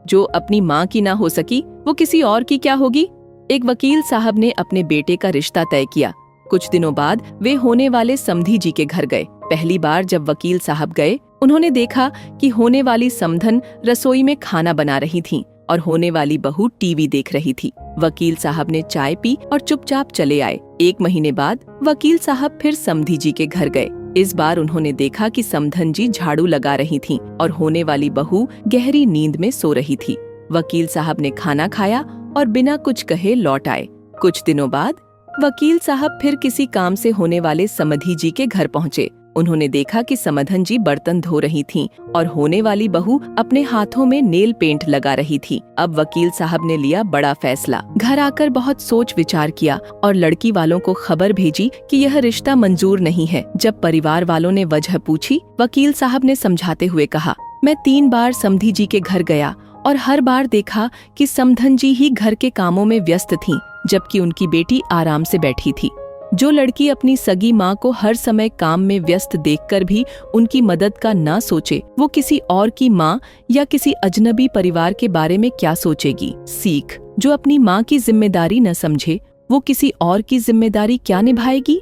जो अपनी माँ की ना हो सकी वो किसी और की क्या होगी। एक वकील साहब ने अपने बेटे का रिश्ता तय किया। कुछ दिनों बाद वे होने वाले समधी जी के घर गए। पहली बार जब वकील साहब गए, उन्होंने देखा कि होने वाली समधन रसोई में खाना बना रही थीं और होने वाली बहू टीवी देख रही थी। वकील साहब ने चाय पी और चुपचाप चले आए। 1 महीने बाद वकील साहब फिर समधी जी के घर गए। इस बार उन्होंने देखा कि समधन जी झाड़ू लगा रही थीं और होने वाली बहू गहरी नींद में सो रही थी। वकील साहब ने खाना खाया और बिना कुछ कहे लौट आए। कुछ दिनों बाद वकील साहब फिर किसी काम से होने वाले समधी जी के घर पहुँचे। उन्होंने देखा कि समधन जी बर्तन धो रही थीं और होने वाली बहू अपने हाथों में नेल पेंट लगा रही थी। अब वकील साहब ने लिया बड़ा फैसला। घर आकर बहुत सोच विचार किया और लड़की वालों को खबर भेजी कि यह रिश्ता मंजूर नहीं है। जब परिवार वालों ने वजह पूछी, वकील साहब ने समझाते हुए कहा, मैं 3 बार समधी जी के घर गया और हर बार देखा कि समधन जी ही घर के कामों में व्यस्त थीं, जबकि उनकी बेटी आराम से बैठी थी। जो लड़की अपनी सगी माँ को हर समय काम में व्यस्त देखकर भी उनकी मदद का ना सोचे, वो किसी और की माँ या किसी अजनबी परिवार के बारे में क्या सोचेगी। सीख, जो अपनी माँ की जिम्मेदारी न समझे, वो किसी और की जिम्मेदारी क्या निभाएगी।